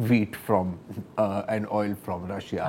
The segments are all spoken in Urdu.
wheat from and oil from Russia।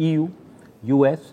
EU, US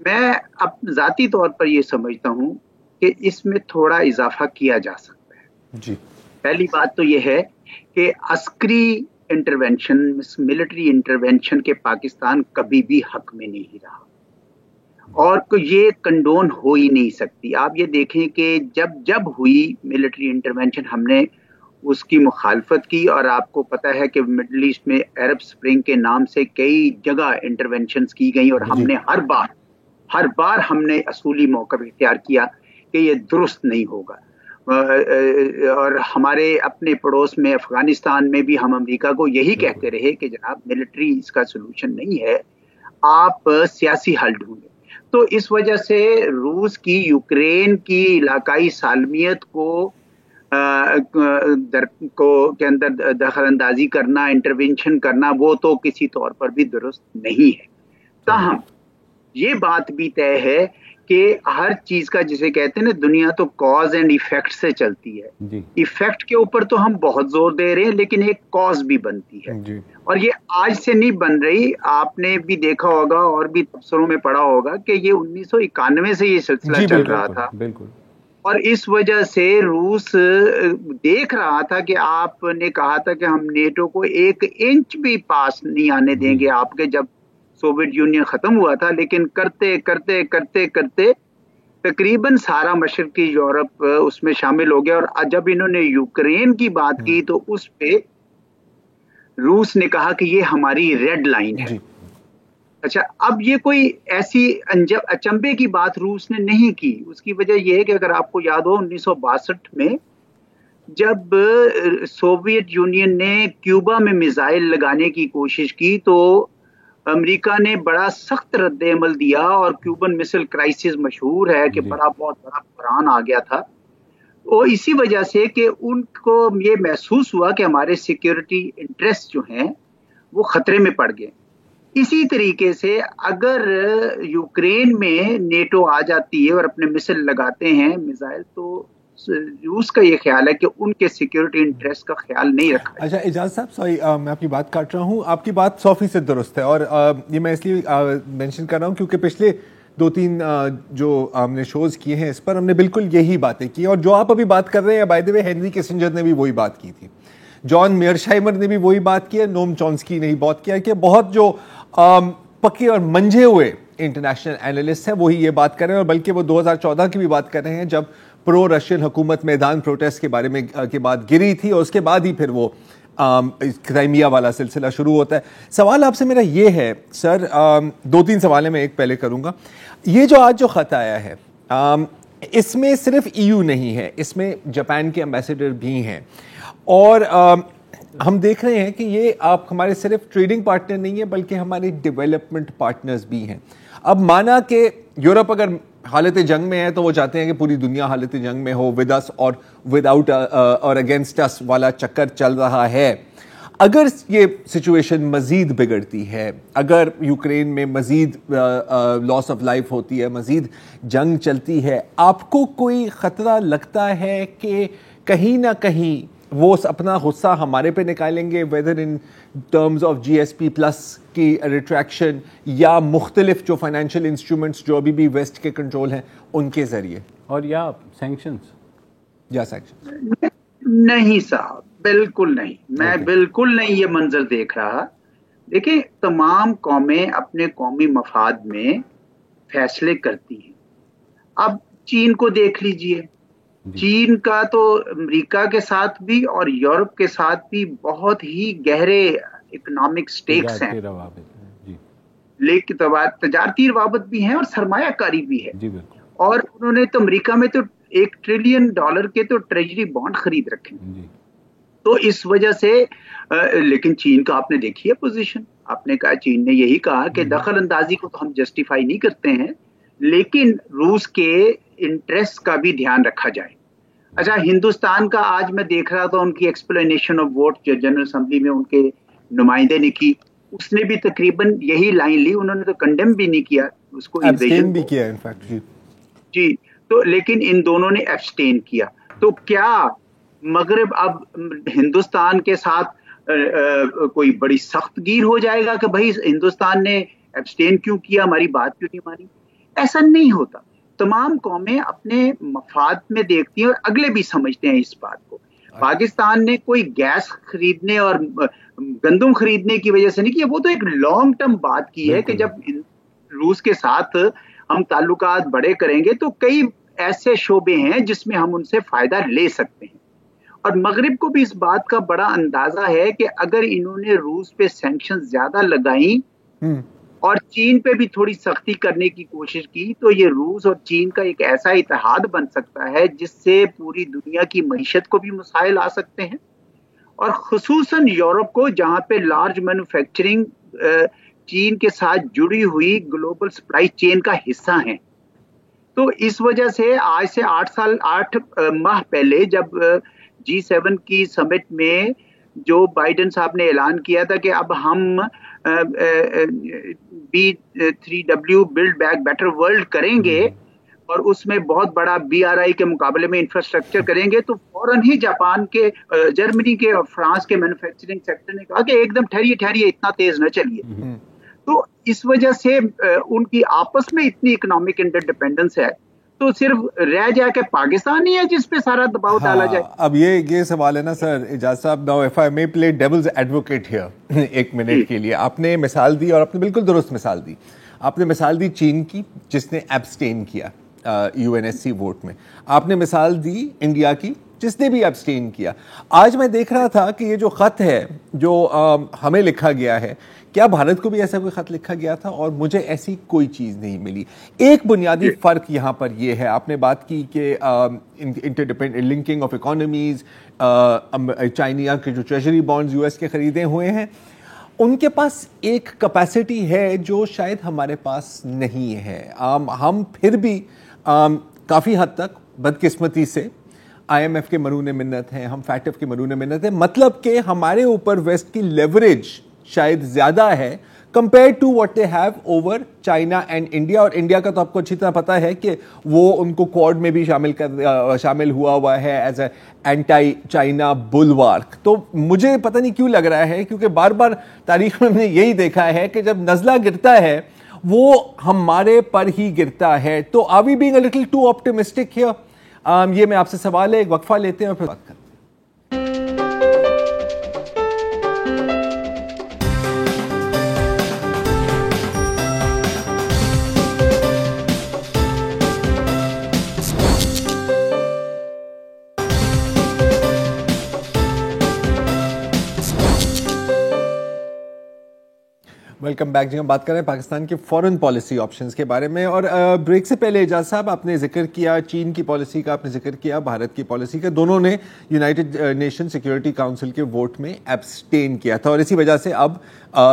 میں اب ذاتی طور پر یہ سمجھتا ہوں کہ اس میں تھوڑا اضافہ کیا جا سکتا ہے. جی. پہلی بات تو یہ ہے کہ عسکری انٹرونشن، ملٹری انٹرونشن کے پاکستان کبھی بھی حق میں نہیں رہا اور یہ کنڈون ہو ہی نہیں سکتی. آپ یہ دیکھیں کہ جب ہوئی ملٹری انٹرونشن ہم نے اس کی مخالفت کی، اور آپ کو پتہ ہے کہ مڈل ایسٹ میں عرب سپرنگ کے نام سے کئی جگہ انٹرونشنز کی گئیں، اور ہم نے ہر بار ہم نے اصولی موقف اختیار کیا کہ یہ درست نہیں ہوگا. اور ہمارے اپنے پڑوس میں افغانستان میں بھی ہم امریکہ کو یہی کہتے رہے کہ جناب ملٹری اس کا سلوشن نہیں ہے، آپ سیاسی حل ڈھونڈیں. تو اس وجہ سے روس کی یوکرین کی علاقائی سالمیت کے اندر دخل اندازی کرنا، انٹرونشن کرنا، وہ تو کسی طور پر بھی درست نہیں ہے. تاہم یہ بات بھی طے ہے کہ ہر چیز کا جسے کہتے ہیں نا دنیا تو کاز اینڈ ایفیکٹ سے چلتی ہے. ایفیکٹ کے اوپر تو ہم بہت زور دے رہے ہیں لیکن ایک کاز بھی بنتی ہے اور یہ آج سے نہیں بن رہی. آپ نے بھی دیکھا ہوگا اور بھی تبصروں میں پڑھا ہوگا کہ یہ 1991 سے یہ سلسلہ چل رہا تھا. بالکل. اور اس وجہ سے روس دیکھ رہا تھا کہ آپ نے کہا تھا کہ ہم نیٹو کو 1 انچ بھی پاس نہیں آنے دیں گے آپ کے، جب سوویت یونین ختم ہوا تھا. لیکن کرتے کرتے کرتے کرتے تقریباً سارا مشرقی یورپ اس میں شامل ہو گیا. اور جب انہوں نے یوکرین کی بات کی تو اس پہ روس نے کہا کہ یہ ہماری ریڈ لائن ہے. اچھا، اب یہ کوئی ایسی اچنبے کی بات روس نے نہیں کی. اس کی وجہ یہ ہے کہ اگر آپ کو یاد ہو 1962 میں جب سوویت یونین نے کیوبا میں میزائل لگانے کی کوشش کی تو امریکہ نے بڑا سخت رد عمل دیا، اور کیوبن مسل کرائسس مشہور ہے کہ بہت بڑا بحران آ گیا تھا. وہ اسی وجہ سے کہ ان کو یہ محسوس ہوا کہ ہمارے سیکیورٹی انٹرسٹ جو ہیں وہ خطرے میں پڑ گئے. اسی طریقے سے اگر یوکرین میں نیٹو آ جاتی ہے اور اپنے مسل لگاتے ہیں میزائل، تو روس کا یہ خیال ہے کہ ان کے سیکیورٹی انٹرسٹ کا خیال نہیں رکھا. اچھا اعجاز صاحب، سوری میں آپ کی بات کاٹ رہا ہوں. آپ کی بات 100% درست ہے، اور یہ میں اس لیے مینشن کر رہا ہوں کیونکہ پچھلے 2-3 جو ہم نے شوز کیے ہیں اس پر ہم نے بالکل یہی باتیں کی، اور جو آپ ابھی بات کر رہے ہیں by the way Henry Kissinger نے بھی وہی بات کی تھی، جان میئرشائمر نے بھی وہی بات کی ہے، نوم چومسکی نے ہی بات کیا کہ بہت جو پکے اور منجھے ہوئے انٹرنیشنل اینالسٹ ہیں وہی یہ بات کر رہے ہیں. اور بلکہ وہ 2014 کی بھی بات کر رہے ہیں جب پرو رشین حکومت میدان پروٹیسٹ کے بارے میں کے بعد گری تھی، اور اس کے بعد ہی پھر وہ کرائمیا والا سلسلہ شروع ہوتا ہے. سوال آپ سے میرا یہ ہے سر، 2-3 سوال ہیں، میں ایک پہلے کروں گا. یہ جو آج جو خط آیا ہے اس میں صرف EU نہیں ہے، اس میں جاپان کے امبیسڈر بھی ہیں، اور ہم دیکھ رہے ہیں کہ یہ آپ ہمارے صرف ٹریڈنگ پارٹنر نہیں ہیں بلکہ ہمارے ڈیولپمنٹ پارٹنرز بھی ہیں. اب مانا کہ یورپ اگر حالت جنگ میں ہے تو وہ چاہتے ہیں کہ پوری دنیا حالت جنگ میں ہو، ود اس اور ود آؤٹ اور اگینسٹ اس والا چکر چل رہا ہے. اگر یہ سچویشن مزید بگڑتی ہے، اگر یوکرین میں مزید لاس آف لائف ہوتی ہے، مزید جنگ چلتی ہے، آپ کو کوئی خطرہ لگتا ہے کہ کہیں نہ کہیں وہ اپنا غصہ ہمارے پہ نکالیں گے، weather in terms of GSP plus کی ریٹریکشن یا مختلف جو فائنینشیل انسٹرومنٹس جو ابھی بھی ویسٹ کے کنٹرول ہیں ان کے ذریعے، اور یا سینکشنز؟ یا سینکشن نہیں صاحب، بالکل نہیں. میں بالکل نہیں یہ منظر دیکھ رہا. دیکھیں، تمام قومیں اپنے قومی مفاد میں فیصلے کرتی ہیں. اب چین کو دیکھ لیجئے، چین کا تو امریکہ کے ساتھ بھی اور یورپ کے ساتھ بھی بہت ہی گہرے اکنامک سٹیکس ہیں، لیکن تجارتی روابط بھی ہیں اور سرمایہ کاری بھی ہے. اور انہوں نے تو امریکہ میں تو $1 ٹریلین کے تو ٹریجری بانڈ خرید رکھے. تو اس وجہ سے لیکن چین کا آپ نے دیکھی ہے پوزیشن. آپ نے کہا، چین نے یہی کہا کہ دخل اندازی کو تو ہم جسٹیفائی نہیں کرتے ہیں لیکن روس کے انٹرسٹ کا بھی دھیان رکھا جائے. اچھا، ہندوستان کا آج میں دیکھ رہا تھا ان کی ایکسپلینیشن آف ووٹ جو جنرل اسمبلی میں ان کے نمائندے نے کی، اس نے بھی تقریباً یہی لائن لی. انہوں نے تو کنڈیم بھی نہیں کیا اس کو، ایبسٹین بھی کیا انفیکٹ. جی، تو لیکن ان دونوں نے ایبسٹین کیا. تو کیا مغرب اب ہندوستان کے ساتھ کوئی بڑی سخت گیر ہو جائے گا کہ بھائی ہندوستان نے ایبسٹین کیوں کیا، ہماری بات کیوں نہیں مانی؟ ایسا نہیں ہوتا. تمام قومیں اپنے مفاد میں دیکھتی ہیں اور اگلے بھی سمجھتے ہیں اس بات کو. پاکستان نے کوئی گیس خریدنے اور گندم خریدنے کی وجہ سے نہیں کیا, وہ تو ایک لانگ ٹرم بات کی ہے کہ جب روس کے ساتھ ہم تعلقات بڑے کریں گے تو کئی ایسے شعبے ہیں جس میں ہم ان سے فائدہ لے سکتے ہیں. اور مغرب کو بھی اس بات کا بڑا اندازہ ہے کہ اگر انہوں نے روس پہ سینکشن زیادہ لگائیں اور چین پہ بھی تھوڑی سختی کرنے کی کوشش کی تو یہ روس اور چین کا ایک ایسا اتحاد بن سکتا ہے جس سے پوری دنیا کی معیشت کو بھی مسائل آ سکتے ہیں, اور خصوصاً یورپ کو جہاں پہ لارج مینوفیکچرنگ چین کے ساتھ جڑی ہوئی گلوبل سپلائی چین کا حصہ ہیں. تو اس وجہ سے آج سے 8 ماہ پہلے جب G7 کی سمٹ میں جو بائیڈن صاحب نے اعلان کیا تھا کہ اب ہم B3W blood back better world کریں گے اور اس میں بہت بڑا BRI کے مقابلے میں انفراسٹرکچر کریں گے, تو فوراً ہی جاپان کے, جرمنی کے اور فرانس کے مینوفیکچرنگ سیکٹر نے کہا کہ ایک دم ٹھہریے اتنا تیز نہ چلیے. تو اس وجہ سے ان کی آپس میں اتنی اکنامک انٹرڈیپینڈنس ہے, تو صرف رہ جائے کہ پاکستان ہی ہے جس پہ سارا دباؤ ڈالا جائے. اب یہ سوال ہے نا سر اعجاز صاحب, now if I may play devil's advocate here ایک منٹ کے لیے. آپ نے مثال دی اور آپ نے بالکل درست مثال دی. آپ نے مثال دی چین کی جس نے ایبسٹین کیا UNSC ووٹ میں. آپ نے مثال دی انڈیا کی جس نے بھی ایبسٹین کیا. آج میں دیکھ رہا تھا کہ یہ جو خط ہے جو ہمیں لکھا گیا ہے, کیا بھارت کو بھی ایسا کوئی خط لکھا گیا تھا؟ اور مجھے ایسی کوئی چیز نہیں ملی. ایک بنیادی فرق یہاں پر یہ ہے, آپ نے بات کی کہ انٹرڈیپینڈنٹ لنکنگ آف اکانومیز, چائنا کے جو ٹریجری بانڈز US کے خریدے ہوئے ہیں, ان کے پاس ایک کیپیسٹی ہے جو شاید ہمارے پاس نہیں ہے. ہم پھر بھی کافی حد تک بدقسمتی سے IMF کے مرہون منت ہیں, ہم FATF کے مرہون منت ہیں. مطلب کہ ہمارے اوپر ویسٹ کی لیوریج شاید زیادہ ہے compare to what they have over China and India. اور انڈیا کا تو آپ کو اچھی طرح پتا ہے کہ وہ ان کو کوڈ میں بھی شامل ہوا ہے ایز اے اینٹائی چائنا بلوارک. تو مجھے پتہ نہیں کیوں لگ رہا ہے, کیونکہ بار بار تاریخ میں ہم نے یہی دیکھا ہے کہ جب نزلہ گرتا ہے وہ ہمارے پر ہی گرتا ہے. تو are we being a little too optimistic here? یہ میں آپ سے سوال ہے. ایک وقفہ لیتے ہیں اور پھر بات کرتے ہیں. ویلکم بیک جی. ہم بات کر رہے ہیں پاکستان کے فورن پالیسی آپشنز کے بارے میں, اور بریک سے پہلے اعجاز صاحب آپ نے ذکر کیا چین کی پالیسی کا, آپ نے ذکر کیا بھارت کی پالیسی کا. دونوں نے یونائٹڈ نیشن سیکیورٹی کاؤنسل کے ووٹ میں ایبسٹین کیا تھا, اور اسی وجہ سے اب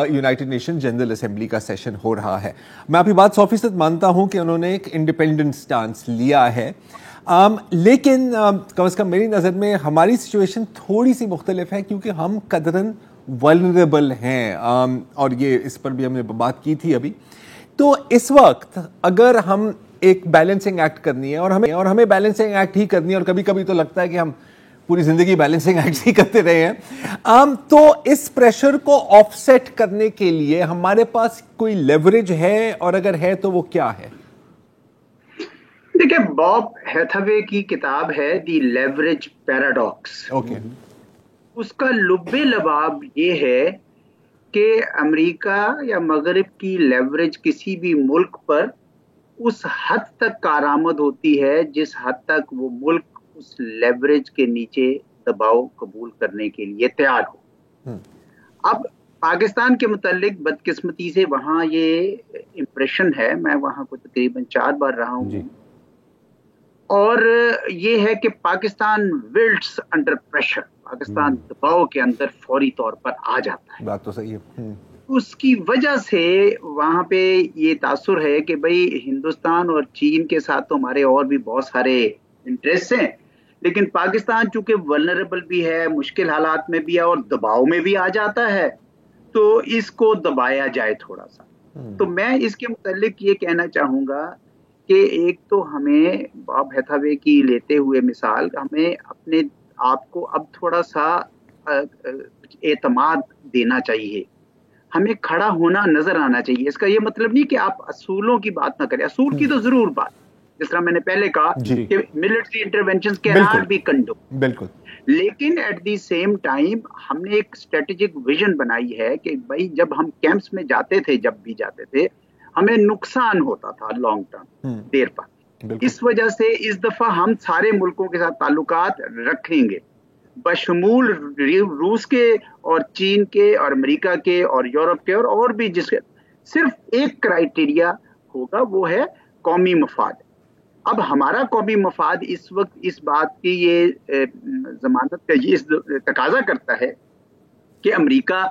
یونائٹڈ نیشن جنرل اسمبلی کا سیشن ہو رہا ہے. میں آپ کی بات 100% مانتا ہوں کہ انہوں نے ایک انڈیپینڈنٹ سٹانس لیا ہے, لیکن کم از کم میری نظر میں ہماری سچویشن تھوڑی سی مختلف ہے کیونکہ ہم قدراً ولنریبل ہیں, اور یہ اس پر بھی ہم نے بات کی تھی ابھی. تو اس وقت اگر ہم ایک بیلنسنگ ایکٹ کرنی ہے اور ہمیں بیلنسنگ ایکٹ ہی کرنی ہے, اور کبھی کبھی تو لگتا ہے کہ ہم پوری زندگی بیلنسنگ ایکٹ ہی کرتے رہے ہیں, تو اس پریشر کو آف سیٹ کرنے کے لیے ہمارے پاس کوئی لیوریج ہے, اور اگر ہے تو وہ کیا ہے؟ دیکھیں, باب ہیتھوے کی کتاب ہے دی لیوریج پیراڈاکس. اوکے. اس کا لب لباب یہ ہے کہ امریکہ یا مغرب کی لیوریج کسی بھی ملک پر اس حد تک کارآمد ہوتی ہے جس حد تک وہ ملک اس لیوریج کے نیچے دباؤ قبول کرنے کے لیے تیار ہو. اب پاکستان کے متعلق بدقسمتی سے وہاں یہ امپریشن ہے, میں وہاں کو تقریباً 4 بار رہا ہوں, اور یہ ہے کہ Pakistan wilts under pressure, Pakistan دباؤ کے اندر فوری طور پر آ جاتا ہے. بات تو صحیح ہے. اس کی وجہ سے وہاں پہ یہ تاثر ہے کہ بھئی ہندوستان اور چین کے ساتھ تو ہمارے اور بھی بہت سارے انٹرسٹ ہیں, لیکن پاکستان چونکہ ولنریبل بھی ہے, مشکل حالات میں بھی ہے اور دباؤ میں بھی آ جاتا ہے, تو اس کو دبایا جائے تھوڑا سا. تو میں اس کے متعلق یہ کہنا چاہوں گا کہ ایک تو ہمیں باب ہیتھوے کی لیتے ہوئے مثال, ہمیں اپنے آپ کو اب تھوڑا سا اعتماد دینا چاہیے. ہمیں کھڑا ہونا نظر آنا چاہیے. اس کا یہ مطلب نہیں کہ آپ اصولوں کی بات نہ کریں, اصول کی تو ضرور بات, جس طرح میں نے پہلے کہا کہ ملٹری انٹرونشن کے ناٹ بھی کنڈم, بالکل, لیکن ایٹ دی سیم ٹائم ہم نے ایک اسٹریٹجک ویژن بنائی ہے کہ بھائی جب ہم کیمپس میں جاتے تھے ہمیں نقصان ہوتا تھا لانگ ٹرم, دیر پر. اس وجہ سے اس دفعہ ہم سارے ملکوں کے ساتھ تعلقات رکھیں گے, بشمول روس کے اور چین کے اور امریکہ کے اور یورپ کے اور بھی, جس کے صرف ایک کرائیٹیریا ہوگا, وہ ہے قومی مفاد. اب ہمارا قومی مفاد اس وقت اس بات کی یہ ضمانت کا یہ تقاضا کرتا ہے کہ امریکہ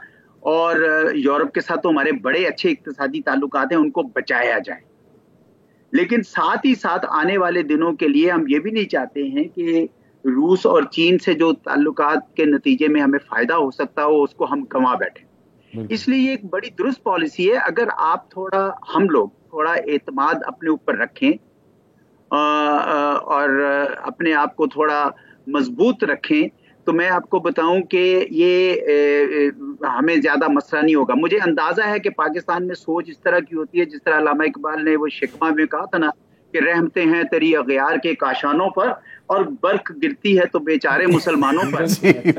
اور یورپ کے ساتھ تو ہمارے بڑے اچھے اقتصادی تعلقات ہیں, ان کو بچایا جائے, لیکن ساتھ ہی ساتھ آنے والے دنوں کے لیے ہم یہ بھی نہیں چاہتے ہیں کہ روس اور چین سے جو تعلقات کے نتیجے میں ہمیں فائدہ ہو سکتا ہو اس کو ہم گنوا بیٹھیں. اس لیے یہ ایک بڑی درست پالیسی ہے. اگر آپ ہم لوگ تھوڑا اعتماد اپنے اوپر رکھیں اور اپنے آپ کو تھوڑا مضبوط رکھیں, تو میں آپ کو بتاؤں کہ یہ ہمیں زیادہ مسئلہ نہیں ہوگا. مجھے اندازہ ہے کہ پاکستان میں سوچ اس طرح کی ہوتی ہے جس طرح علامہ اقبال نے وہ شکوہ میں کہا تھا نا کہ رحمتیں ہیں تیری اغیار کے کاشانوں پر اور برق گرتی ہے تو بیچارے مسلمانوں پر.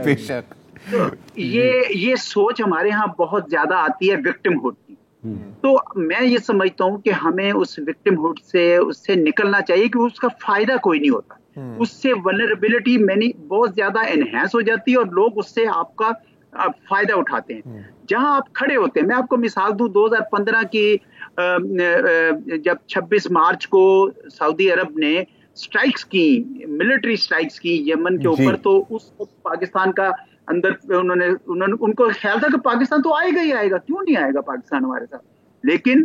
بے شک. تو یہ سوچ ہمارے ہاں بہت زیادہ آتی ہے وکٹم ہوڈ کی. تو میں یہ سمجھتا ہوں کہ ہمیں اس وکٹم ہوڈ سے نکلنا چاہیے کہ اس کا فائدہ کوئی نہیں ہوتا. اس سے ولنریبلٹی بہت زیادہ انہینس ہو جاتی ہے اور لوگ اس سے آپ کا فائدہ اٹھاتے ہیں. جہاں آپ کھڑے ہوتے ہیں, میں آپ کو مثال دوں, 2015 کی جب 26 مارچ کو سعودی عرب نے سٹرائکس کی, ملٹری سٹرائکس کی یمن کے اوپر, تو اس وقت پاکستان کا اندر ان کو خیال تھا کہ پاکستان تو آئے گا ہی آئے گا, کیوں نہیں آئے گا پاکستان ہمارے ساتھ. لیکن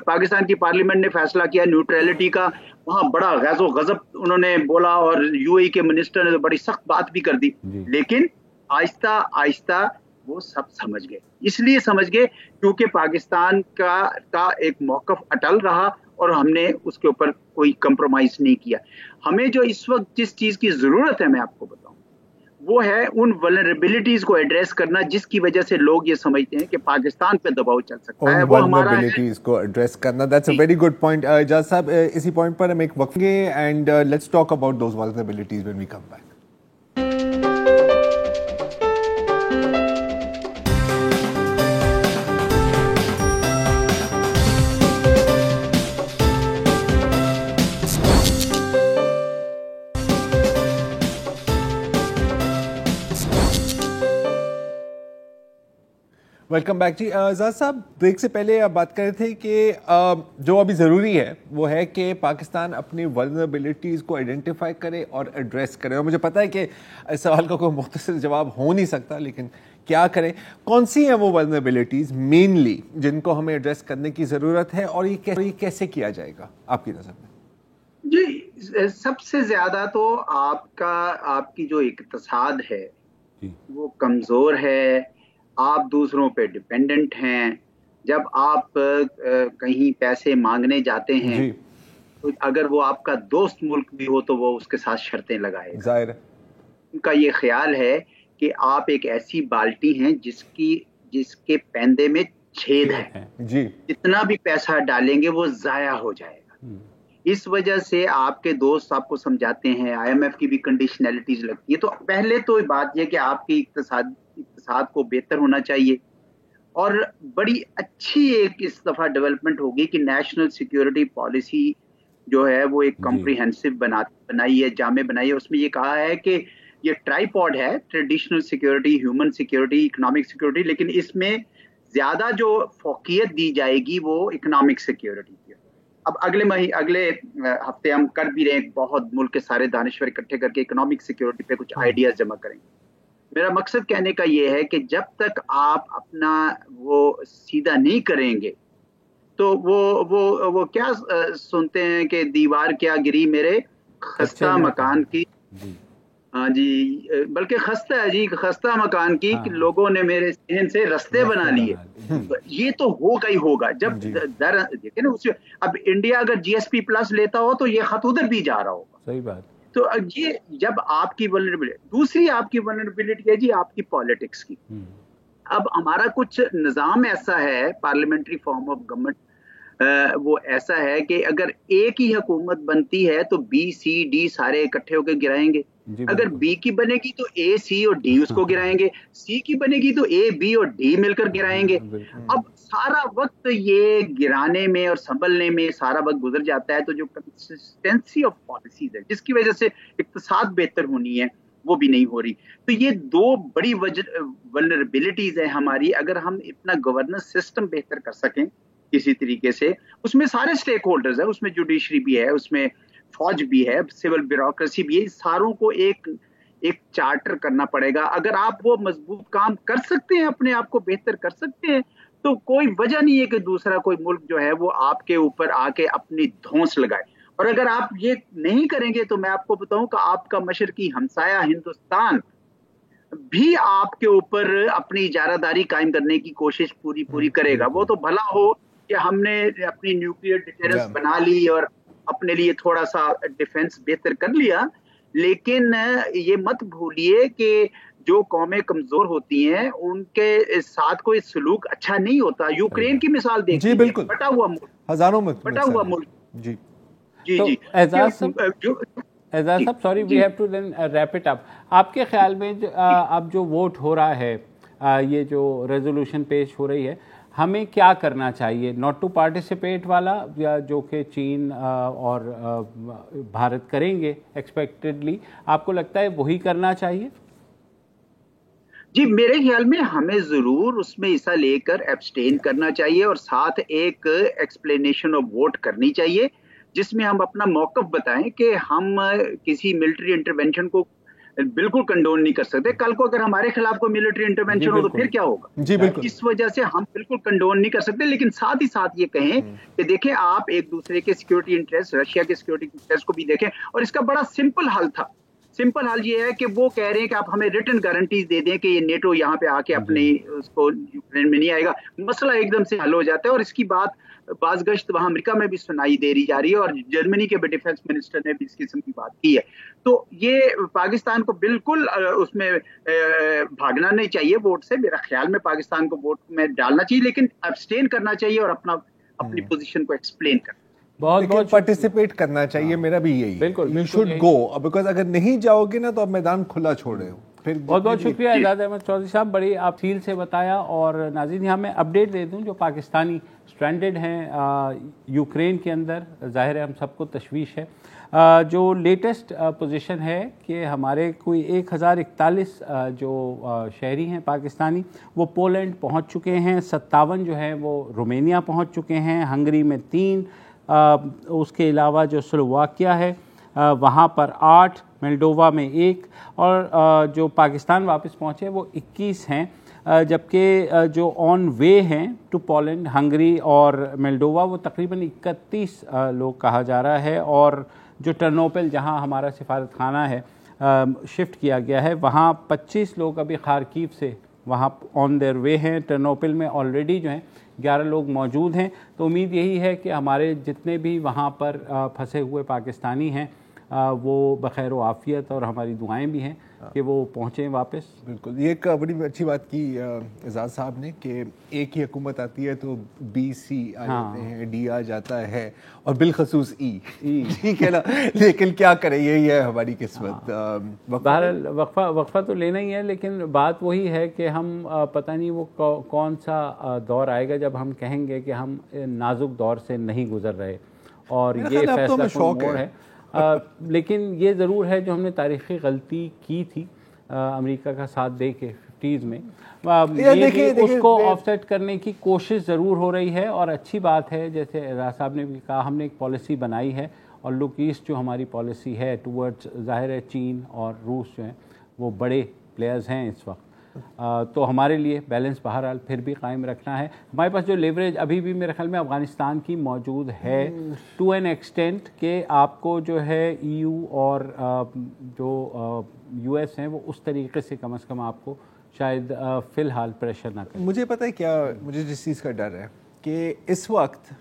پاکستان کی پارلیمنٹ نے فیصلہ کیا نیوٹریلٹی کا, وہاں بڑا غیظ و غضب انہوں نے بولا اور یو اے کے منسٹر نے بڑی سخت بات بھی کر دی. لیکن آہستہ آہستہ وہ سب سمجھ گئے. اس لیے سمجھ گئے کیونکہ پاکستان کا ایک موقف اٹل رہا اور ہم نے اس کے اوپر کوئی کمپرومائز نہیں کیا. ہمیں جو اس وقت جس چیز کی ضرورت ہے میں آپ کو بتاؤں وہ ہے ان ولنریبلٹیز کو ایڈریس کرنا جس کی وجہ سے لوگ یہ سمجھتے ہیں کہ پاکستان پہ دباؤ چل سکتا ہے. وہ ہمارا ولنریبلٹیز کو ایڈریس کرنا, that's a very good point. Ijaz صاحب, اسی پوائنٹ پر ہم ایک وقفے گے and let's talk about those vulnerabilities when we come back. Welcome back. جی اعجاز صاحب, بریک سے پہلے آپ بات کر رہے تھے کہ جو ابھی ضروری ہے وہ ہے کہ پاکستان اپنی ولنریبلٹیز کو آئیڈینٹیفائی کرے اور ایڈریس کرے. اور مجھے پتہ ہے کہ اس سوال کا کوئی مختصر جواب ہو نہیں سکتا, لیکن کیا کریں, کون سی ہیں وہ ولنریبلٹیز مینلی جن کو ہمیں ایڈریس کرنے کی ضرورت ہے, اور یہ کیسے کیا جائے گا آپ کی نظر میں؟ جی, سب سے زیادہ تو آپ کی جو اقتصاد ہے وہ کمزور ہے, آپ دوسروں پہ ڈپینڈنٹ ہیں. جب آپ کہیں پیسے مانگنے جاتے ہیں تو اگر وہ آپ کا دوست ملک بھی ہو تو وہ اس کے ساتھ شرطیں لگائے. ظاہر ہے ان کا یہ خیال ہے کہ آپ ایک ایسی بالٹی ہیں جس کے پیندے میں چھید ہے, جتنا بھی پیسہ ڈالیں گے وہ ضائع ہو جائے گا. اس وجہ سے آپ کے دوست آپ کو سمجھاتے ہیں, آئی ایم ایف کی بھی کنڈیشنلٹیز لگتی ہے. تو پہلے تو بات یہ کہ آپ کی اقتصاد کو بہتر ہونا چاہیے, اور بڑی اچھی ایک اس دفعہ ڈیولپمنٹ ہوگی کہ نیشنل سیکیورٹی پالیسی جو ہے وہ ایک کمپریہنسو بنائی ہے, جامع بنائی ہے. اس میں یہ کہا ہے کہ یہ ٹرائی پوڈ ہے, traditional security, human security, economic security, لیکن اس میں زیادہ جو فوقیت دی جائے گی وہ اکنامک سیکیورٹی کی. اب اگلے ہفتے ہم کر بھی رہے ہیں, بہت ملک کے سارے دانشور اکٹھے کر کے اکنامک سیکیورٹی پہ کچھ آئیڈیاز جمع کریں گے. میرا مقصد کہنے کا یہ ہے کہ جب تک آپ اپنا وہ سیدھا نہیں کریں گے تو وہ کیا سنتے ہیں کہ دیوار کیا گری میرے خستہ مکان کی. ہاں جی, بلکہ خستہ مکان کی کہ لوگوں نے میرے ذہن سے رستے بنا لیے. یہ تو ہوگا ہی ہوگا. جب دیکھیں نا, اب انڈیا اگر جی ایس پی پلس لیتا ہو تو یہ خط ادھر بھی جا رہا ہوگا. صحیح بات. تو یہ جب آپ کی ولنریبلٹی, دوسری آپ کی ولنریبلٹی ہے جی آپ کی پالیٹکس کی. اب ہمارا کچھ نظام ایسا ہے، پارلیمنٹری فارم آف گورنمنٹ وہ ایسا ہے کہ اگر ایک ہی حکومت بنتی ہے تو بی سی ڈی سارے اکٹھے ہو کے گرائیں گے، اگر بی کی بنے گی تو اے سی اور ڈی اس کو گرائیں گے، سی کی بنے گی تو اے بی اور ڈی مل کر گرائیں گے. اب سارا وقت یہ گرانے میں اور سنبھلنے میں سارا وقت گزر جاتا ہے، تو جو کنسسٹنسی آف پالیسیز ہے جس کی وجہ سے اقتصاد بہتر ہونی ہے وہ بھی نہیں ہو رہی. تو یہ دو بڑی ولنریبلٹیز ہیں ہماری. اگر ہم اپنا گورننس سسٹم بہتر کر سکیں کسی طریقے سے، اس میں سارے سٹیک ہولڈرز ہیں، اس میں جوڈیشری بھی ہے، اس میں فوج بھی ہے، سول بیوروکریسی بھی ہے، ساروں کو ایک چارٹر کرنا پڑے گا. اگر آپ وہ مضبوط کام کر سکتے ہیں، اپنے آپ کو بہتر کر سکتے ہیں، تو کوئی وجہ نہیں ہے کہ دوسرا کوئی ملک جو ہے وہ آپ کے اوپر آ کے اپنی دھونس لگائے. اور اگر آپ یہ نہیں کریں گے تو میں آپ کو بتاؤں کہ آپ کا مشرقی ہمسایہ ہندوستان بھی آپ کے اوپر اپنی اجارہ داری قائم کرنے کی کوشش پوری کرے گا. وہ تو بھلا ہو کہ ہم نے اپنی نیوکلیئر ڈیٹرنس بنا لی اور اپنے لیے تھوڑا سا ڈیفنس بہتر کر لیا، لیکن یہ مت بھولیے کہ جو قومیں کمزور ہوتی ہیں ان کے ساتھ کوئی سلوک اچھا نہیں ہوتا. یوکرین کی مثال دیکھیں، جی بالکل، بٹا ہوا ملک، ہزاروں ملک، بٹا ہوا ملک. جی جی اعزاز صاحب sorry we have to then wrap it up. آپ کے خیال میں اب جو ووٹ ہو رہا ہے، یہ جو ریزولوشن پیش ہو رہی ہے، ہمیں کیا کرنا چاہیے؟ ناٹ ٹو پارٹیسپیٹ والا، یا جو کہ چین اور بھارت کریں گے ایکسپیکٹڈلی، آپ کو لگتا ہے وہی کرنا چاہیے؟ جی میرے خیال میں ہمیں ضرور اس میں حصہ لے کر ایبسٹین کرنا چاہیے، اور ساتھ ایک ایکسپلینیشن آف ووٹ کرنی چاہیے جس میں ہم اپنا موقف بتائیں کہ ہم کسی ملٹری انٹرونشن کو بالکل کنڈون نہیں کر سکتے. کل کو اگر ہمارے خلاف کوئی ملٹری انٹرونشن ہو تو پھر کیا ہوگا؟ جی بالکل، اس وجہ سے ہم بالکل کنڈون نہیں کر سکتے. لیکن ساتھ ہی ساتھ یہ کہیں کہ دیکھیں آپ ایک دوسرے کے سیکورٹی انٹرسٹ، رشیا کے سیکورٹی انٹرسٹ کو بھی دیکھیں. اور اس کا بڑا سمپل حل تھا. سمپل حل یہ ہے کہ وہ کہہ رہے ہیں کہ آپ ہمیں ریٹن گارنٹیز دے دیں کہ یہ نیٹو یہاں پہ آ کے اپنے اس کو یوکرین میں نہیں آئے گا. مسئلہ ایک دم سے حل ہو جاتا ہے. اور اس کی بات بعض گشت وہاں امریکہ میں بھی سنائی دے رہی جا رہی ہے، اور جرمنی کے بھی ڈیفنس منسٹر نے بھی اس قسم کی بات کی ہے. تو یہ پاکستان کو بالکل اس میں بھاگنا نہیں چاہیے ووٹ سے. میرا خیال میں پاکستان کو ووٹ میں ڈالنا چاہیے، لیکن ابسٹین کرنا چاہیے اور اپنی پوزیشن کو ایکسپلین کرنا. بہت پارٹیسپیٹ کرنا چاہیے. میرا بھی یہی بالکل، یو شوڈ گو، بیکاز اگر نہیں جاؤ گے نا تو اب میدان کھلا چھوڑے ہو. بہت شکریہ اعجاز احمد چودھری صاحب، بڑی تفصیل سے بتایا. اور ناظرین یہاں میں اپڈیٹ دے دوں، جو پاکستانی اسٹرینڈڈ ہیں یوکرین کے اندر، ظاہر ہے ہم سب کو تشویش ہے. جو لیٹسٹ پوزیشن ہے کہ ہمارے کوئی 1041 جو شہری ہیں پاکستانی وہ پولینڈ پہنچ چکے ہیں، 57 جو ہیں وہ رومینیا پہنچ چکے ہیں، ہنگری میں 3، اس کے علاوہ جو سلوواکیہ ہے وہاں پر 8، مولڈووا میں 1، اور جو پاکستان واپس پہنچے وہ 21 ہیں. جبکہ جو آن وے ہیں ٹو پولینڈ، ہنگری اور مولڈووا وہ تقریباً 31 لوگ کہا جا رہا ہے. اور جو ٹرنوپل جہاں ہمارا سفارت خانہ ہے شفٹ کیا گیا ہے، وہاں 25 لوگ ابھی خارکیو سے وہاں آن دیئر وے ہیں. ٹرنوپل میں آلریڈی جو ہیں 11 لوگ موجود ہیں. تو امید یہی ہے کہ ہمارے جتنے بھی وہاں پر پھنسے ہوئے پاکستانی ہیں وہ بخیر و عافیت، اور ہماری دعائیں بھی ہیں کہ وہ پہنچیں واپس. بالکل، یہ ایک بڑی اچھی بات کی اعزاز صاحب نے کہ ایک ہی حکومت آتی ہے تو بی سی آ جاتے ہیں، ڈی آ جاتا ہے، اور بالخصوص ای ٹھیک ہے نا. لیکن کیا کریں، یہی ہے ہماری قسمت. بہرحال وقفہ تو لینا ہی ہے، لیکن بات وہی ہے کہ ہم پتہ نہیں وہ کون سا دور آئے گا جب ہم کہیں گے کہ ہم نازک دور سے نہیں گزر رہے، اور یہ فیصلہ کن موڑ ہے. لیکن یہ ضرور ہے جو ہم نے تاریخی غلطی کی تھی امریکہ کا ساتھ دے کے 50s میں، اس کو آف سیٹ کرنے کی کوشش ضرور ہو رہی ہے. اور اچھی بات ہے، جیسے اعجاز صاحب نے بھی کہا، ہم نے ایک پالیسی بنائی ہے، اور لک ایسٹ جو ہماری پالیسی ہے ٹورڈز، ظاہر ہے چین اور روس جو ہیں وہ بڑے پلیئرز ہیں اس وقت. تو ہمارے لیے بیلنس بہرحال پھر بھی قائم رکھنا ہے. ہمارے پاس جو لیوریج ابھی بھی میرے خیال میں افغانستان کی موجود ہے ٹو این ایکسٹینٹ کہ آپ کو جو ہے ای یو اور جو یو ایس ہیں وہ اس طریقے سے کم از کم آپ کو شاید فی الحال پریشر نہ کریں. مجھے پتہ ہے کیا، مجھے جس چیز کا ڈر ہے کہ اس وقت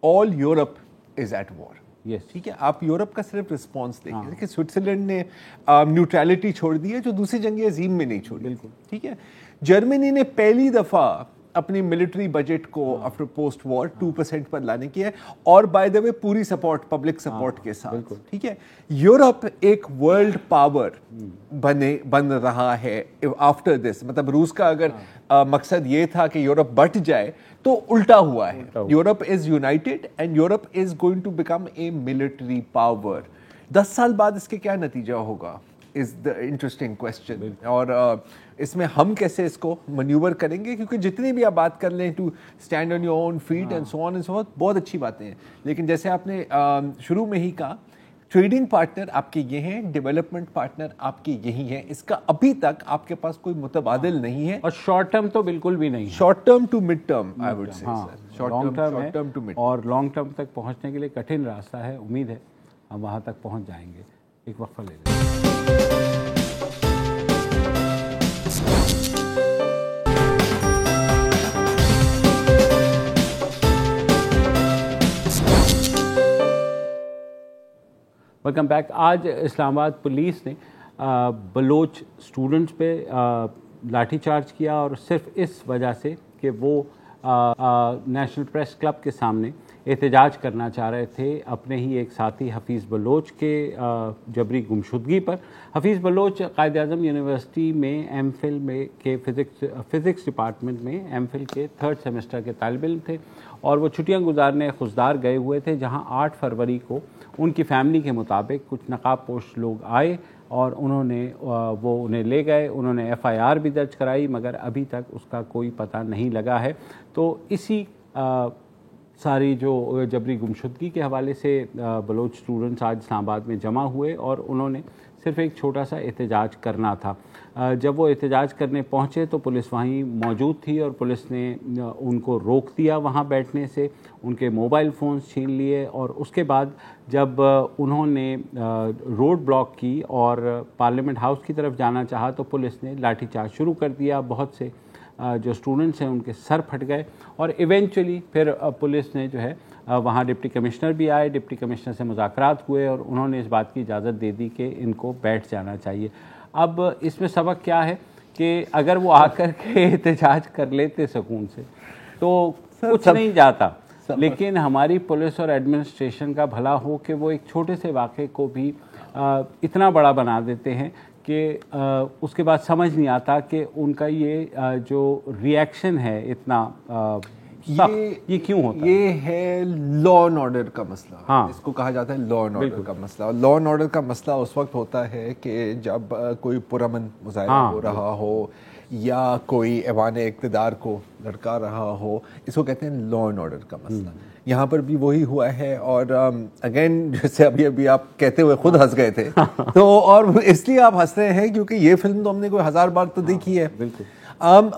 آل یورپ از ایٹ وار. ٹھیک ہے. آپ یورپ کا صرف رسپانس دیکھیں کہ سوئٹزرلینڈ نے نیوٹرلٹی چھوڑ دی ہے جو دوسری جنگ عظیم میں نہیں چھوڑی. بالکل ٹھیک ہے. جرمنی نے پہلی دفعہ اپنی ملٹری بجٹ کو آفٹر پوسٹ وار 2% پر لانے کی ہے, اور بائی دا وے پوری سپورٹ, پبلک سپورٹ کے ساتھ. ٹھیک ہے. یورپ ایک ورلڈ پاور بن رہا ہے آفٹر دس. مطلب روس کا اگر مقصد یہ تھا کہ یورپ بٹ جائے تو الٹا ہوا ہے. Europe is united and Europe is going to become a military power. 10 سال بعد اس کے کیا نتیجہ ہوگا از دا انٹرسٹنگ کوشچن, اور اس میں ہم کیسے اس کو مینیور کریں گے, کیونکہ جتنی بھی آپ بات کر لیں to stand on your own feet and so on and so forth, بہت اچھی باتیں ہیں, لیکن جیسے آپ نے شروع میں ہی کہا ٹریڈنگ پارٹنر آپ کے یہ ہیں, ڈیولپمنٹ پارٹنر آپ کے یہی ہیں. اس کا ابھی تک آپ کے پاس کوئی متبادل نہیں ہے, اور شارٹ ٹرم تو بالکل بھی نہیں, short term to mid term I would say, short term to mid, اور لانگ ٹرم تک پہنچنے کے لیے کٹھن راستہ ہے. امید ہے ہم وہاں تک پہنچ جائیں گے. ایک وقفہ لے لیں. Welcome back. آج اسلام آباد پولیس نے بلوچ اسٹوڈنٹس پہ لاٹھی چارج کیا, اور صرف اس وجہ سے کہ وہ نیشنل پریس کلب کے سامنے احتجاج کرنا چاہ رہے تھے اپنے ہی ایک ساتھی حفیظ بلوچ کے جبری گمشدگی پر. حفیظ بلوچ قائد اعظم یونیورسٹی میں ایم فل میں کے فزکس ڈپارٹمنٹ میں ایم فل کے 3rd سیمسٹر کے طالب علم تھے, اور وہ چھٹیاں گزارنے خضدار گئے ہوئے تھے, جہاں 8 فروری کو ان کی فیملی کے مطابق کچھ نقاب پوش لوگ آئے اور انہوں نے وہ انہیں لے گئے. انہوں نے FIR بھی درج کرائی, مگر ابھی تک اس کا کوئی پتہ نہیں لگا ہے. تو اسی ساری جو جبری گمشدگی کے حوالے سے بلوچ اسٹوڈنٹس آج اسلام آباد میں جمع ہوئے, اور انہوں نے صرف ایک چھوٹا سا احتجاج کرنا تھا. جب وہ احتجاج کرنے پہنچے تو پولیس وہیں موجود تھی, اور پولیس نے ان کو روک دیا وہاں بیٹھنے سے, ان کے موبائل فونز چھین لیے, اور اس کے بعد جب انہوں نے روڈ بلاک کی اور پارلیمنٹ ہاؤس کی طرف جانا چاہا تو پولیس نے لاٹھی چارج شروع کر دیا. بہت سے جو اسٹوڈنٹس ہیں ان کے سر پھٹ گئے, اور ایونچولی پھر پولیس نے جو ہے وہاں ڈپٹی کمشنر بھی آئے, ڈپٹی کمشنر سے مذاکرات ہوئے, اور انہوں نے اس بات کی اجازت دے دی کہ ان کو بیٹھ جانا چاہیے. اب اس میں سبق کیا ہے کہ اگر وہ آ کر کے احتجاج کر لیتے سکون سے تو کچھ نہیں جاتا, لیکن ہماری پولیس اور ایڈمنسٹریشن کا بھلا ہو کہ وہ ایک چھوٹے سے واقعے کو بھی اتنا بڑا بنا دیتے ہیں کہ اس کے بعد سمجھ نہیں آتا کہ ان کا یہ جو ری ایکشن ہے اتنا یہ کیوں ہوتا ہے. یہ ہے لا اینڈ آرڈر کا مسئلہ. اس کو کہا جاتا ہے لا اینڈ آرڈر کا مسئلہ. لا اینڈ آرڈر کا مسئلہ اس وقت ہوتا ہے کہ جب کوئی پرامن مظاہرہ ہو رہا ہو یا کوئی ایوان اقتدار کو لڑکا رہا ہو, اس کو کہتے ہیں لا اینڈ آرڈر کا مسئلہ. یہاں پر بھی وہی ہوا ہے, اور اگین جیسے ابھی آپ کہتے ہوئے خود ہنس گئے تھے تو, اور اس لیے آپ ہنس رہے ہیں کیونکہ یہ فلم تو ہم نے کوئی 1000 بار تو دیکھی ہے. بالکل.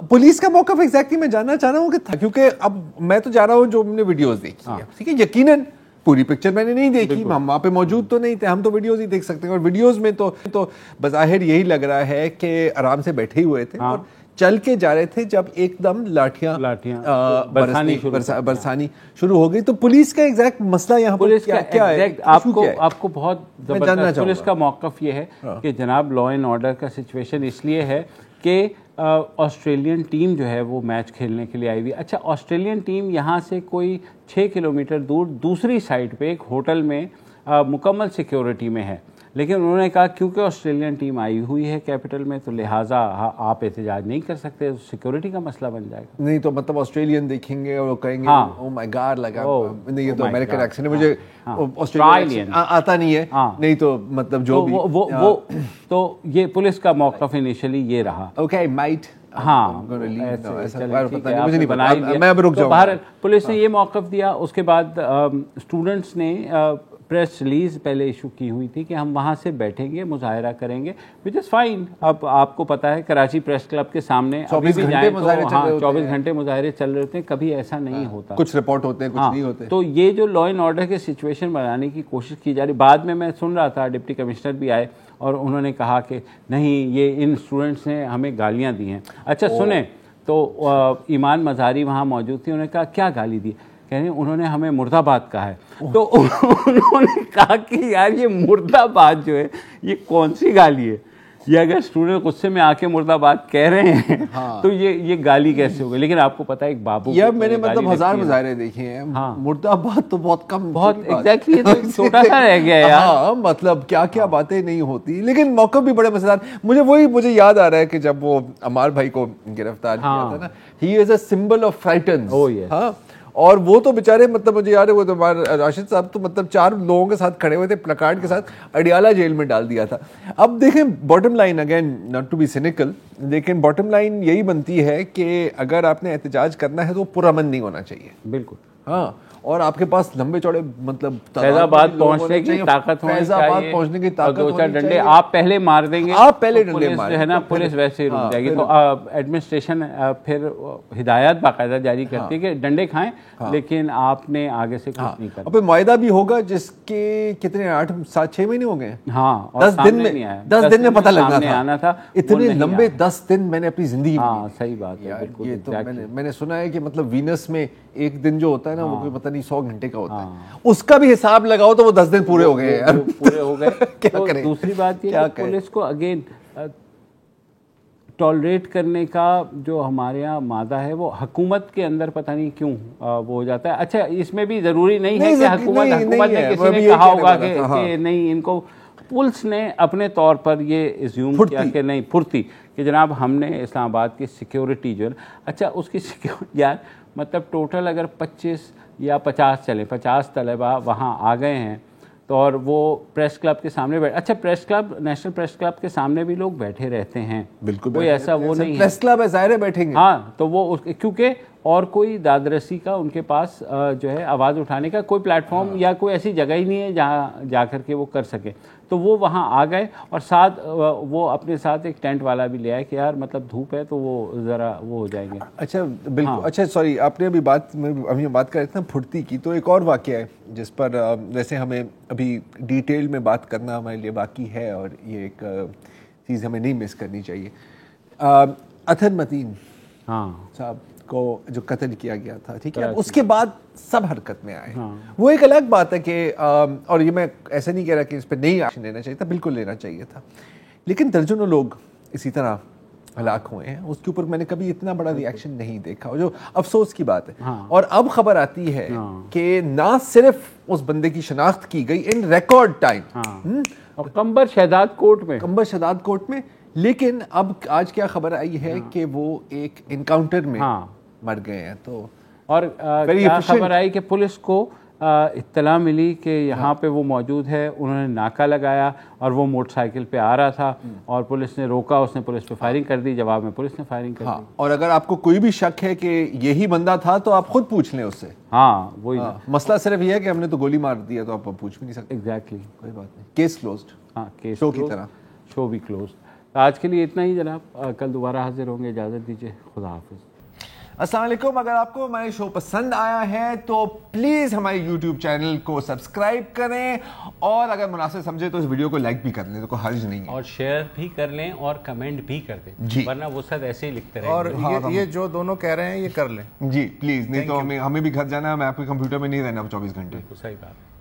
پولیس کا موقف ایگزیکٹلی میں جاننا چاہ رہا ہوں کہ تھا, کیونکہ اب میں تو جا رہا ہوں جو ہم نے ویڈیوز دیکھی ہے, ٹھیک ہے, یقیناً پوری پکچر میں نے نہیں دیکھی, ہم وہاں پہ موجود تو نہیں تھے, ہم تو ویڈیوز ہی دیکھ سکتے ہیں, اور ویڈیوز میں تو بظاہر یہی لگ رہا ہے کہ آرام سے بیٹھے ہوئے تھے اور چل کے جا رہے تھے جب ایک دم لاٹھیاں برسانی شروع ہو گئی. تو پولیس کا ایگزیکٹ مسئلہ یہاں پر کیا ہے؟ آپ کو بہت زبردست پولیس کا موقف یہ ہے کہ جناب لا اینڈ آرڈر کا سچویشن اس لیے ہے کہ آسٹریلین ٹیم جو ہے وہ میچ کھیلنے کے لیے آئی ہوئی. اچھا, آسٹریلین ٹیم یہاں سے کوئی 6 کلومیٹر دور دوسری سائڈ پہ ایک ہوٹل میں مکمل سیکیورٹی میں ہے, لیکن انہوں نے کہا کیونکہ آسٹریلین ٹیم آئی ہوئی ہے کیپٹل میں تو لہٰذا آپ احتجاج نہیں کر سکتے, سیکیورٹی کا مسئلہ بن جائے گا. نہیں تو مطلب آسٹریلین دیکھیں گے اور کہیں گے او مائی گاڈ, لگا نہیں, یہ تو امریکن ایکسنٹ ہے, مجھے آسٹریلین آتا نہیں ہے, نہیں تو مطلب جو وہ تو یہ پولیس کا موقف انیشلی یہ رہا. اوکے مائٹ, پولیس نے یہ موقف دیا. اس کے بعد اسٹوڈنٹس نے پریس ریلیز پہلے ایشو کی ہوئی تھی کہ ہم وہاں سے بیٹھیں گے, مظاہرہ کریں گے, وچ از فائن. اب آپ کو پتا ہے کراچی پریس کلب کے سامنے 24 گھنٹے مظاہرے چل رہے ہوتے ہیں, کبھی ایسا نہیں ہوتا, کچھ رپورٹ ہوتے ہیں, کچھ نہیں ہوتے. تو یہ جو لا اینڈ آرڈر کے سچویشن بنانے کی کوشش کی جا رہی, بعد میں سن رہا تھا ڈپٹی کمشنر بھی آئے اور انہوں نے کہا کہ نہیں, یہ ان اسٹوڈنٹس نے ہمیں گالیاں دی ہیں. اچھا سنیں, تو ایمان مظہری وہاں موجود تھی, انہوں نے کہا کیا گالی دی؟ کہہ رہے ہیں انہوں نے ہمیں مرد آباد کہا ہے. تو انہوں نے کہا کہ یار یہ مرد آباد جو ہے یہ کون سی گالی ہے, یہ اگر اسٹوڈنٹ غصے میں آ کے مرد آباد کہہ رہے ہیں تو یہ گالی کیسے ہوگی. لیکن آپ کو پتا ہے ایک بابو, یا میں نے مطلب ہزار مظاہرے دیکھے ہیں, مرد آباد تو بہت کم, بہت ایگزیکٹلی چھوٹا سا رہ گیا ہے. ہاں مطلب کیا کیا باتیں نہیں ہوتی, لیکن موقف بھی بڑے مزیدار. مجھے یاد آ رہا ہے کہ جب وہ عمار بھائی کو گرفتار کیا تھا نا, ہی از اے سمبل آف فرائٹنز. ہاں, اور وہ تو بیچارے مطلب مجھے یاد ہے وہ تو راشد صاحب تو مطلب 4 لوگوں کے ساتھ کھڑے ہوئے تھے پلاکارڈ کے ساتھ, اڈیالہ جیل میں ڈال دیا تھا. اب دیکھیں bottom line, again not to be cynical, لیکن باٹم لائن یہی بنتی ہے کہ اگر آپ نے احتجاج کرنا ہے تو پرامن نہیں ہونا چاہیے. بالکل. ہاں, اور آپ کے پاس لمبے چوڑے مطلب فیض آباد پہنچنے کی طاقت ہونی چاہیے, فیض آباد پہنچنے کی طاقت ہونی چاہیے. ڈنڈے آپ پہلے مار دیں گے, آپ پہلے ڈنڈے ماریں جو ہے نا, پولیس ویسے ہی رک جائے گی. تو ایڈمنسٹریشن پھر ہدایات باقاعدہ جاری کرتی ہے کہ ڈنڈے کھائیں لیکن آپ نے آگے سے کچھ نہیں کرنا. اور پھر معاہدہ بھی ہوگا جس کے کتنے 8-7-6 مہینے ہو گئے. ہاں, 10 دن میں پتہ لگنا تھا. اتنے لمبے 10 دن میں نے اپنی زندگی میں. ہاں صحیح بات ہے, بالکل. یہ تو میں نے سنا ہے کہ مطلب وینس میں ایک دن جو ہوتا ہے نا وہ کوئی پتہ نہیں 100 گھنٹے کا ہوتا ہے, اس کا بھی حساب لگاؤ تو وہ 10 دن پورے ہو گئے یار, پورے ہو گئے. کیا کریں. دوسری بات یہ کہ پولیس کو اگین ٹالریٹ کرنے کا جو ہمارے یہاں مادہ ہے وہ حکومت کے اندر پتہ نہیں کیوں وہ ہو جاتا ہے. اچھا, اس میں بھی ضروری نہیں ہے کہ حکومت نے کسی نے کہا ہوگا کہ نہیں, ان کو پولیس نے اپنے طور پر یہ ایزیوم کیا کہ نہیں پھرتی کہ جناب ہم نے اسلام آباد کی سیکیورٹی جو ہے, اچھا اس کی یار مطلب ٹوٹل اگر 25 یا 50 چلیں, 50 طلباء وہاں آ گئے ہیں تو, اور وہ پریس کلب کے سامنے بیٹھے, اچھا press club, national press club کے سامنے بھی لوگ بیٹھے رہتے ہیں. بالکل, کوئی ایسا وہ نہیں ہے, پریس کلب ہے ظاہر بیٹھیں گے. ہاں, تو وہ کیونکہ اور کوئی دادرسی کا ان کے پاس جو ہے آواز اٹھانے کا کوئی پلیٹ فارم یا کوئی ایسی جگہ ہی نہیں ہے جہاں جا کر کے وہ کر سکے. تو وہ وہاں آ گئے اور ساتھ وہ اپنے ساتھ ایک ٹینٹ والا بھی لے آئے کہ یار مطلب دھوپ ہے تو وہ ذرا وہ ہو جائیں گے. اچھا بالکل. اچھا سوری, آپ نے ابھی بات کر رہے تھے نا پھرتی کی, تو ایک اور واقعہ ہے جس پر ویسے ہمیں ابھی ڈیٹیل میں بات کرنا ہمارے لیے باقی ہے, اور یہ ایک چیز ہمیں نہیں مس کرنی چاہیے. اطہر متین صاحب کو جو قتل کیا گیا تھا, ٹھیک ہے, اس کے بعد سب حرکت میں آئے. وہ ایک الگ بات ہے کہ, اور یہ میں ایسا نہیں کہہ رہا کہ اس پہ نہیں ایکشن لینا چاہیے تھا, بالکل لینا چاہیے تھا, لیکن درجنوں لوگ اسی طرح ہلاک ہوئے ہیں. اس کے اوپر میں نے کبھی اتنا بڑا ری ایکشن نہیں دیکھا, جو افسوس کی بات ہے. اور اب خبر آتی ہے کہ نہ صرف اس بندے کی شناخت کی گئی ان ریکارڈ ٹائم, اور کمبر شہداد کوٹ میں, لیکن اب آج کیا خبر آئی ہے کہ وہ ایک انکاؤنٹر میں مر گئے ہیں. تو اور کیا خبر آئی کہ پولیس کو اطلاع ملی کہ یہاں پہ وہ موجود ہے, انہوں نے ناکہ لگایا اور وہ موٹر سائیکل پہ آ رہا تھا اور پولیس نے روکا, اس نے پولیس پہ فائرنگ کر دی, جواب میں پولیس نے فائرنگ کر دی. اور اگر آپ کو کوئی بھی شک ہے کہ یہی بندہ تھا تو آپ خود پوچھ لیں اس سے. ہاں وہی مسئلہ صرف یہ ہے کہ ہم نے تو گولی مار دیا تو آپ پوچھ بھی نہیں سکتے. ایگزیکٹلی, کوئی بات نہیں, کیس کلوزڈ. ہاں, کیس شو کی طرح, شو بھی کلوزڈ. آج کے لیے اتنا ہی جناب, کل دوبارہ حاضر ہوں گے, اجازت دیجیے, خدا حافظ. السلام علیکم. اگر آپ کو ہمارے شو پسند آیا ہے تو پلیز ہمارے یوٹیوب چینل کو سبسکرائب کریں, اور اگر مناسب سمجھے تو اس ویڈیو کو لائک بھی کر لیں, تو کوئی حرج نہیں ہے, اور شیئر بھی کر لیں اور کمنٹ بھی کر دیں, ورنہ وہ سب ایسے ہی لکھتے رہیں. اور یہ جو دونوں کہہ رہے ہیں یہ کر لیں جی پلیز, نہیں تو ہمیں بھی گھر جانا ہے, میں آپ کے کمپیوٹر میں نہیں رہنا 24 گھنٹے. صحیح بات.